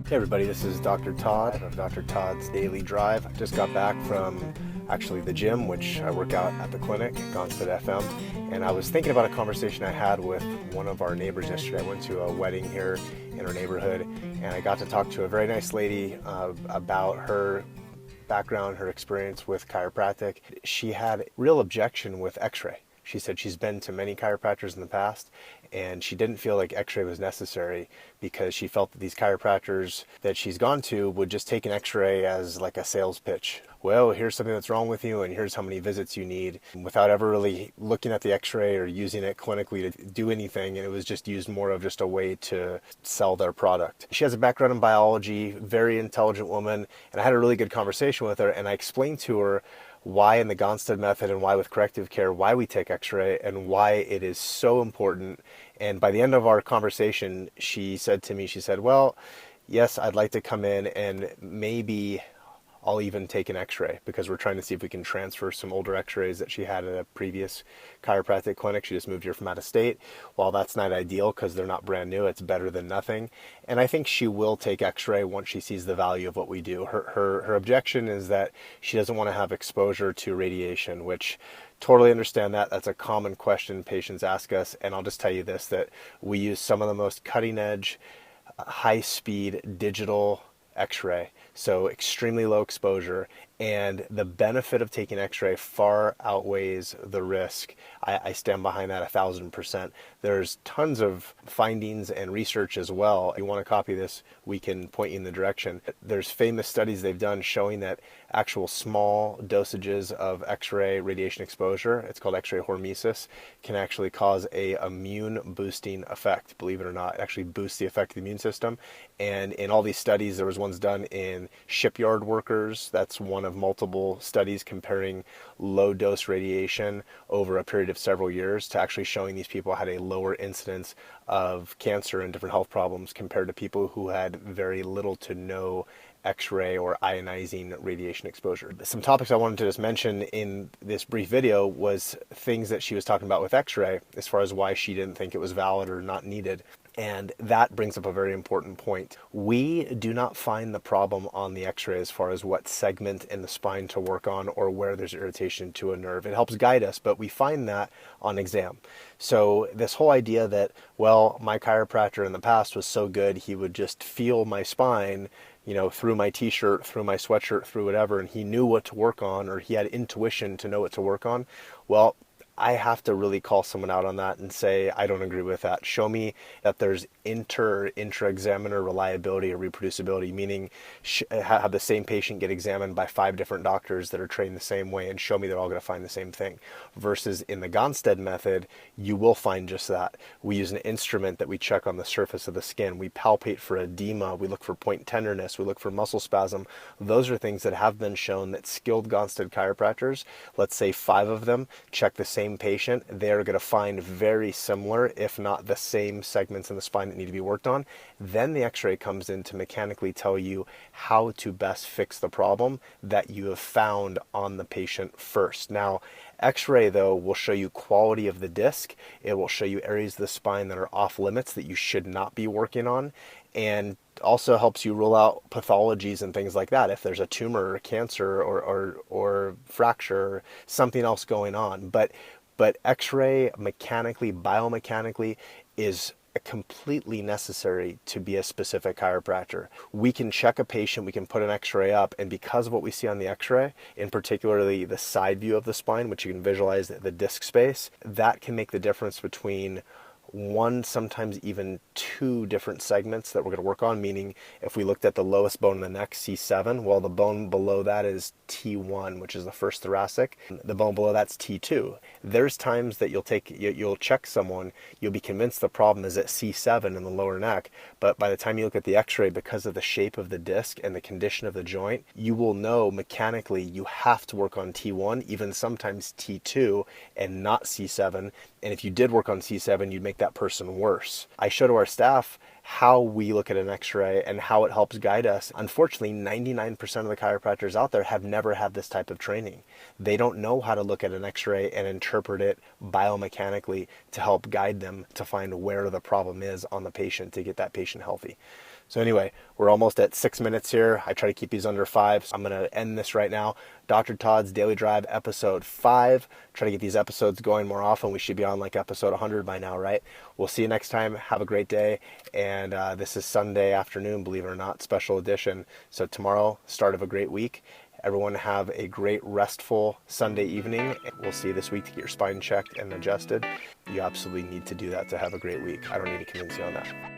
Hey everybody, this is Dr. Todd of Dr. Todd's Daily Drive. I just got back from actually the gym, which I work out at the clinic, Gonstead FM, and I was thinking about a conversation I had with one of our neighbors yesterday. I went to a wedding here in our neighborhood, and I got to talk to a very nice lady about her background, her experience with chiropractic. She had real objection with x-ray. She said she's been to many chiropractors in the past and she didn't feel like x-ray was necessary because she felt that these chiropractors that she's gone to would just take an x-ray as like a sales pitch. Well, here's something that's wrong with you and here's how many visits you need, without ever really looking at the x-ray or using it clinically to do anything. And it was just used more of just a way to sell their product. She has a background in biology, very intelligent woman, and I had a really good conversation with her, and I explained to her why in the Gonstead method and why with corrective care, why we take x-ray and why it is so important. And by the end of our conversation, she said to me, she said, well, yes, I'd like to come in and maybe I'll even take an x-ray because we're trying to see if we can transfer some older x-rays that she had at a previous chiropractic clinic. She just moved here from out of state. While that's not ideal because they're not brand new, it's better than nothing. And I think she will take x-ray once she sees the value of what we do. Her objection is that she doesn't want to have exposure to radiation, which totally understand that. That's a common question patients ask us. And I'll just tell you this, that we use some of the most cutting edge, high speed digital x-ray, so extremely low exposure, and the benefit of taking x-ray far outweighs the risk. I stand behind that 1,000%. There's tons of findings and research as well. If you want to copy this, we can point you in the direction. There's famous studies they've done showing that actual small dosages of x-ray radiation exposure, it's called x-ray hormesis, can actually cause a immune boosting effect. Believe it or not, it actually boosts the effect of the immune system. And in all these studies, there was ones done in shipyard workers. That's one of multiple studies comparing low dose radiation over a period of several years to actually showing these people had a lower incidence of cancer and different health problems compared to people who had very little to no x-ray or ionizing radiation exposure. Some topics I wanted to just mention in this brief video was things that she was talking about with x-ray as far as why she didn't think it was valid or not needed. And that brings up a very important point. We do not find the problem on the x-ray as far as what segment in the spine to work on or where there's irritation to a nerve. It helps guide us, but we find that on exam. So this whole idea that, well, my chiropractor in the past was so good, he would just feel my spine, you know, through my t-shirt, through my sweatshirt, through whatever, and he knew what to work on, or he had intuition to know what to work on. Well, I have to really call someone out on that and say, I don't agree with that. Show me that there's intra-examiner reliability or reproducibility, meaning have the same patient get examined by 5 different doctors that are trained the same way and show me they're all going to find the same thing. Versus in the Gonstead method, you will find just that. We use an instrument that we check on the surface of the skin. We palpate for edema. We look for point tenderness. We look for muscle spasm. Those are things that have been shown that skilled Gonstead chiropractors, let's say 5 of them, check the same patient, they're going to find very similar, if not the same segments in the spine that need to be worked on. Then the x-ray comes in to mechanically tell you how to best fix the problem that you have found on the patient first. Now, x-ray though will show you quality of the disc. It will show you areas of the spine that are off limits that you should not be working on, and also helps you rule out pathologies and things like that if there's a tumor or cancer or fracture or something else going on. But x-ray mechanically, biomechanically is completely necessary to be a specific chiropractor. We can check a patient, we can put an x-ray up, and because of what we see on the x-ray, in particularly the side view of the spine, which you can visualize the disc space, that can make the difference between 1, sometimes even 2 different segments that we're going to work on, meaning if we looked at the lowest bone in the neck, C7, well, the bone below that is T1, which is the first thoracic. The bone below that's T2. There's times that you'll check someone, you'll be convinced the problem is at C7 in the lower neck, but by the time you look at the x-ray, because of the shape of the disc and the condition of the joint, you will know mechanically you have to work on T1, even sometimes T2, and not C7. And if you did work on C7, you'd make that person worse. I show to our staff how we look at an x-ray and how it helps guide us. Unfortunately, 99% of the chiropractors out there have never had this type of training. They don't know how to look at an x-ray and interpret it biomechanically to help guide them to find where the problem is on the patient to get that patient healthy. So anyway, we're almost at 6 minutes here. I try to keep these under 5. So I'm going to end this right now. Dr. Todd's Daily Drive, episode 5. Try to get these episodes going more often. We should be on like episode 100 by now, right? We'll see you next time. Have a great day. And this is Sunday afternoon, believe it or not, special edition. So tomorrow, start of a great week. Everyone have a great restful Sunday evening. We'll see you this week to get your spine checked and adjusted. You absolutely need to do that to have a great week. I don't need to convince you on that.